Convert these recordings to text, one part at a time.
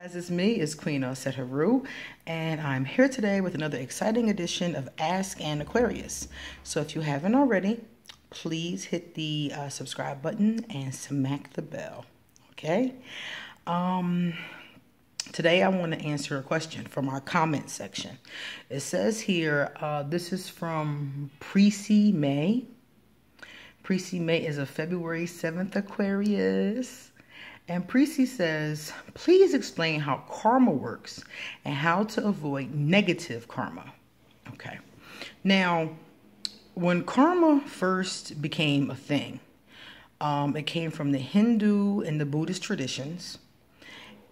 As it's me, it's Queen Haru, and I'm here today with another exciting edition of Ask An Aquarius. So if you haven't already, please hit the subscribe button and smack the bell, okay? Today I want to answer a question from our comment section. It says here, this is from Prissy May. Prissy May is a February 7th Aquarius. And Prissy says, please explain how karma works and how to avoid negative karma. Okay. Now, when karma first became a thing, it came from the Hindu and the Buddhist traditions.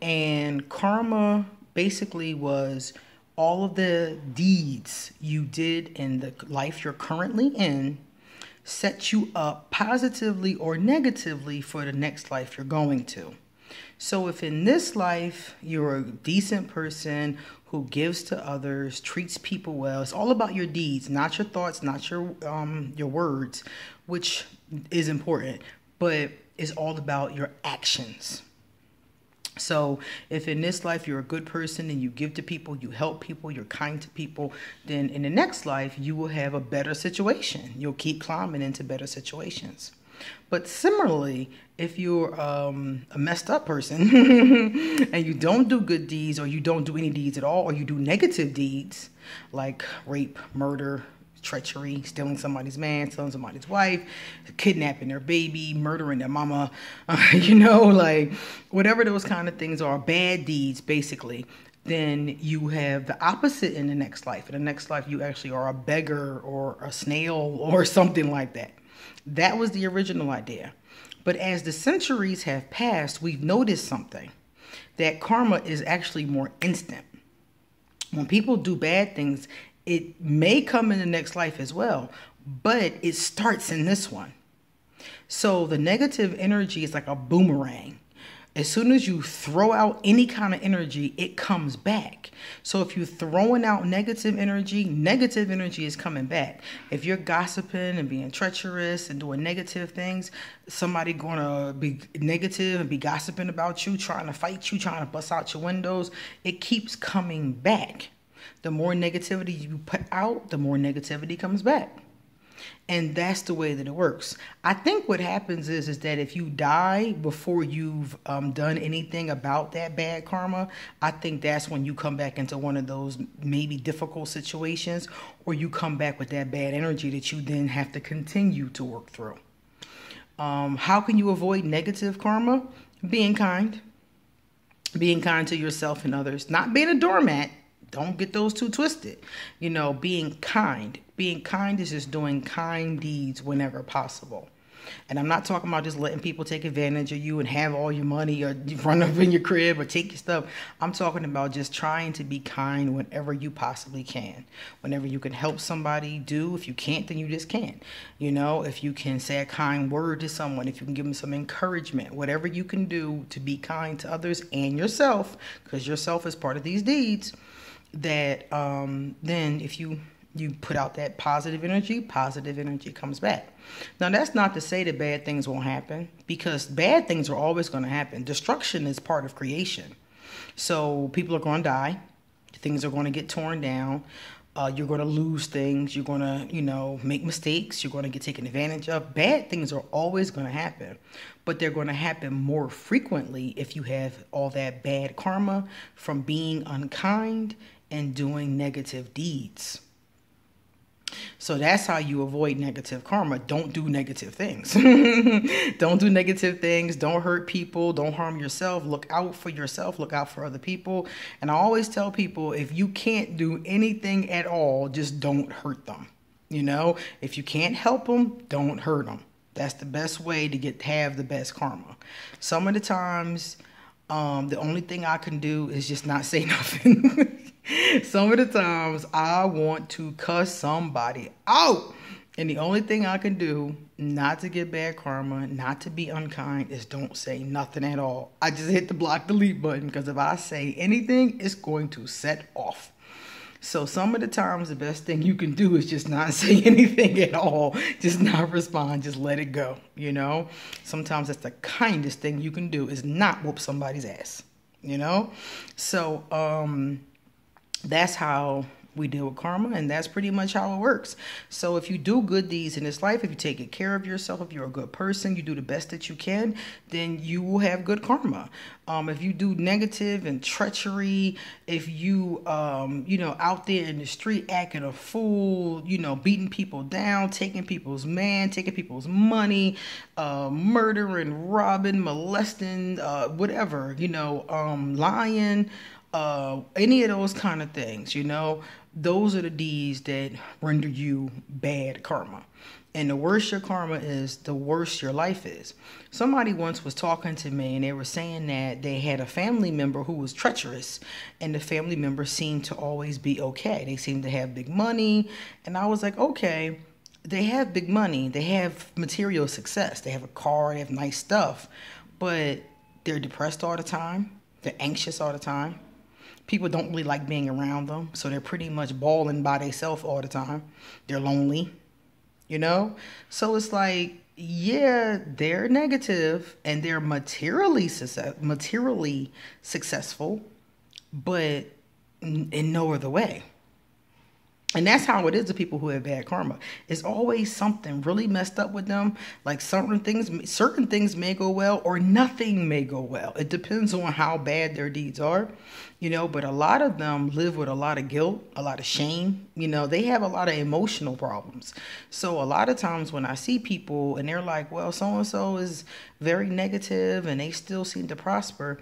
And karma basically was all of the deeds you did in the life you're currently in set you up positively or negatively for the next life you're going to. So if in this life you're a decent person who gives to others, treats people well, it's all about your deeds, not your thoughts, not your words, which is important, but it's all about your actions. So if in this life you're a good person and you give to people, you help people, you're kind to people, then in the next life you will have a better situation. You'll keep climbing into better situations. But similarly, if you're a messed up person and you don't do good deeds, or you don't do any deeds at all, or you do negative deeds like rape, murder, treachery, stealing somebody's man, stealing somebody's wife, kidnapping their baby, murdering their mama, like whatever those kind of things are, bad deeds basically, then you have the opposite in the next life. In the next life, you actually are a beggar or a snail or something like that. That was the original idea. But as the centuries have passed, we've noticed something, that karma is actually more instant. When people do bad things, it may come in the next life as well, but it starts in this one. So the negative energy is like a boomerang. As soon as you throw out any kind of energy, it comes back. So if you're throwing out negative energy is coming back. If you're gossiping and being treacherous and doing negative things, somebody gonna be negative and be gossiping about you, trying to fight you, trying to bust out your windows. It keeps coming back. The more negativity you put out, the more negativity comes back. And that's the way that it works. I think what happens is that if you die before you've done anything about that bad karma, I think that's when you come back into one of those maybe difficult situations, or you come back with that bad energy that you then have to continue to work through. How can you avoid negative karma? Being kind. Being kind to yourself and others. Not being a doormat. Don't get those two twisted. Being kind. Being kind is just doing kind deeds whenever possible. And I'm not talking about just letting people take advantage of you and have all your money, or run up in your crib or take your stuff. I'm talking about just trying to be kind whenever you possibly can. Whenever you can help somebody, do. If you can't, then you just can't. If you can say a kind word to someone, if you can give them some encouragement, whatever you can do to be kind to others and yourself, because yourself is part of these deeds, that then if you put out that positive energy comes back. Now, that's not to say that bad things won't happen, because bad things are always going to happen. Destruction is part of creation. So people are going to die. Things are going to get torn down. You're going to lose things. You're going to, make mistakes. You're going to get taken advantage of. Bad things are always going to happen, but they're going to happen more frequently if you have all that bad karma from being unkind and doing negative deeds. So that's how you avoid negative karma. Don't do negative things. Don't do negative things. Don't hurt people. Don't harm yourself. Look out for yourself. Look out for other people. And I always tell people, if you can't do anything at all, just don't hurt them. If you can't help them, don't hurt them. That's the best way to have the best karma. Some of the times, the only thing I can do is just not say nothing. Some of the times I want to cuss somebody out, and the only thing I can do not to get bad karma, not to be unkind, is don't say nothing at all. I just hit the block delete button, because if I say anything, it's going to set off. So some of the times the best thing you can do is just not say anything at all. Just not respond. Just let it go. Sometimes that's the kindest thing you can do, is not whoop somebody's ass. you know? So, that's how we deal with karma, and that's pretty much how it works. So if you do good deeds in this life, if you take good care of yourself, if you're a good person, you do the best that you can, then you will have good karma. If you do negative and treachery, if you out there in the street acting a fool, beating people down, taking people's taking people's money, murdering, robbing, molesting, whatever, lying, any of those kind of things, those are the deeds that render you bad karma. And the worse your karma is, the worse your life is. Somebody once was talking to me and they were saying that they had a family member who was treacherous, and the family member seemed to always be okay. They seemed to have big money. And I was like, okay, they have big money. They have material success. They have a car. They have nice stuff. But they're depressed all the time. They're anxious all the time. People don't really like being around them, so they're pretty much bawling by themselves all the time. They're lonely, So it's like, yeah, they're negative and they're materially successful, but in no other way. And that's how it is to people who have bad karma. It's always something really messed up with them. Like certain things may go well or nothing may go well. It depends on how bad their deeds are, but a lot of them live with a lot of guilt, a lot of shame. They have a lot of emotional problems. So a lot of times when I see people and they're like, well, so-and-so is very negative and they still seem to prosper.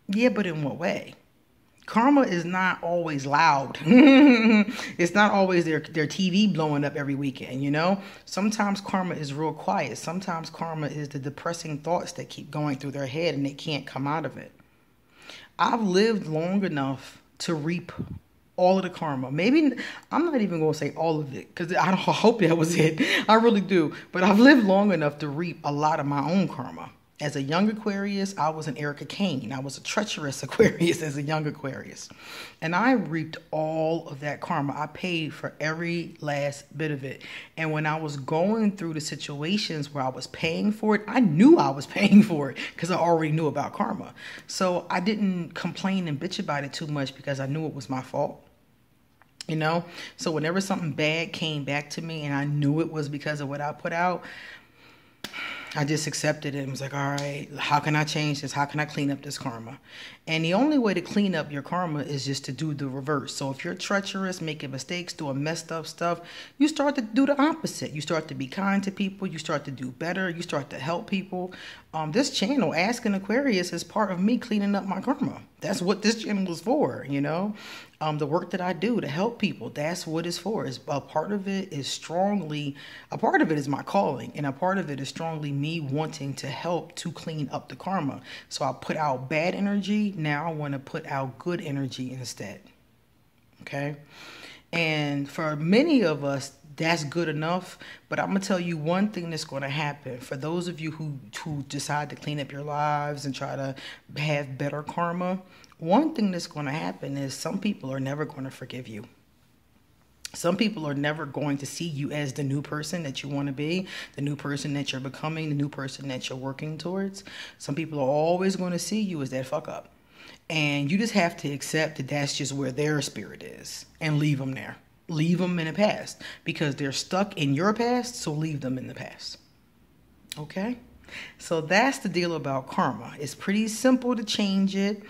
Yeah, but in what way? Karma is not always loud. It's not always their TV blowing up every weekend, Sometimes karma is real quiet. Sometimes karma is the depressing thoughts that keep going through their head and they can't come out of it. I've lived long enough to reap all of the karma. Maybe, I'm not even going to say all of it, because I hope that was it. I really do. But I've lived long enough to reap a lot of my own karma. As a young Aquarius, I was an Erica Kane. I was a treacherous Aquarius as a young Aquarius. And I reaped all of that karma. I paid for every last bit of it. And when I was going through the situations where I was paying for it, I knew I was paying for it because I already knew about karma. So I didn't complain and bitch about it too much because I knew it was my fault. So whenever something bad came back to me and I knew it was because of what I put out, I just accepted it and was like, all right, how can I change this? How can I clean up this karma? And the only way to clean up your karma is just to do the reverse. So if you're treacherous, making mistakes, doing messed up stuff, you start to do the opposite. You start to be kind to people. You start to do better. You start to help people. This channel, Ask An Aquarius, is part of me cleaning up my karma. That's what this channel is for, The work that I do to help people, that's what it's for. A part of it is my calling, and a part of it is strongly me wanting to help to clean up the karma. So I put out bad energy. Now I want to put out good energy instead. Okay? And for many of us, that's good enough. But I'm going to tell you one thing that's going to happen. For those of you who decide to clean up your lives and try to have better karma, one thing that's going to happen is some people are never going to forgive you. Some people are never going to see you as the new person that you want to be, the new person that you're becoming, the new person that you're working towards. Some people are always going to see you as that fuck up. And you just have to accept that that's just where their spirit is and leave them there. Leave them in the past because they're stuck in your past, so leave them in the past. Okay? So that's the deal about karma. It's pretty simple to change it.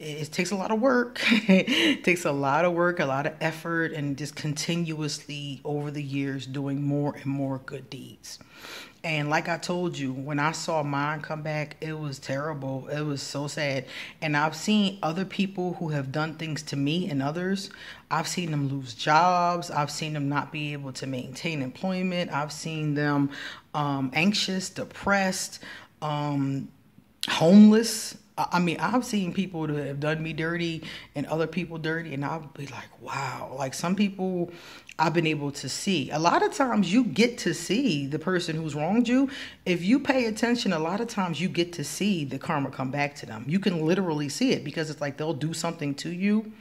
It takes a lot of work. It takes a lot of work, a lot of effort, and just continuously over the years doing more and more good deeds. And like I told you, when I saw mine come back, it was terrible. It was so sad. And I've seen other people who have done things to me and others. I've seen them lose jobs. I've seen them not be able to maintain employment. I've seen them anxious, depressed, homeless. I mean, I've seen people that have done me dirty and other people dirty, and I'll be like, wow. Like some people I've been able to see. A lot of times you get to see the person who's wronged you. If you pay attention, a lot of times you get to see the karma come back to them. You can literally see it because it's like they'll do something to you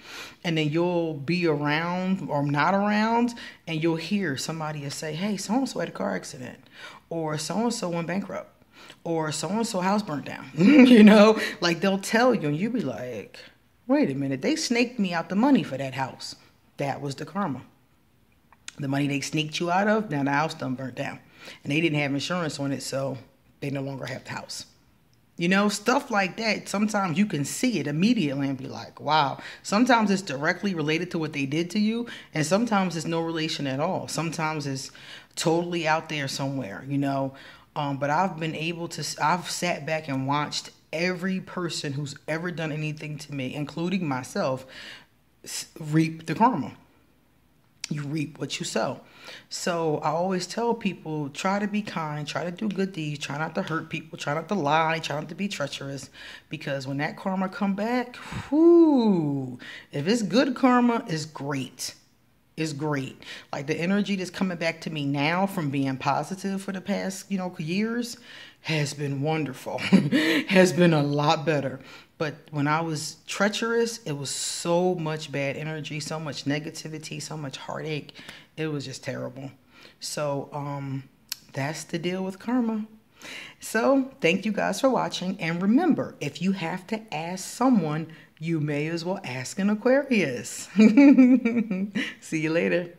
and then you'll be around or not around and you'll hear somebody say, hey, so-and-so had a car accident or so-and-so went bankrupt. or so-and-so house burnt down. You know, like they'll tell you and you be like, wait a minute, they snaked me out the money for that house. That was the karma. The money they sneaked you out of, now the house done burnt down. And they didn't have insurance on it, so they no longer have the house. You know, stuff like that. Sometimes you can see it immediately and be like, wow. Sometimes it's directly related to what they did to you, and sometimes it's no relation at all. Sometimes it's totally out there somewhere, you know. But I've been able to, I've sat back and watched every person who's ever done anything to me, including myself, reap the karma. You reap what you sow. So I always tell people, try to be kind, try to do good deeds, try not to hurt people, try not to lie, try not to be treacherous, because when that karma come back, whoo, if it's good karma, it's great. It's great. Like the energy that's coming back to me now from being positive for the past, years has been wonderful. Has been a lot better. But when I was treacherous, it was so much bad energy, so much negativity, so much heartache. It was just terrible. So that's the deal with karma. So thank you guys for watching. And remember, if you have to ask someone, you may as well ask an Aquarius. See you later.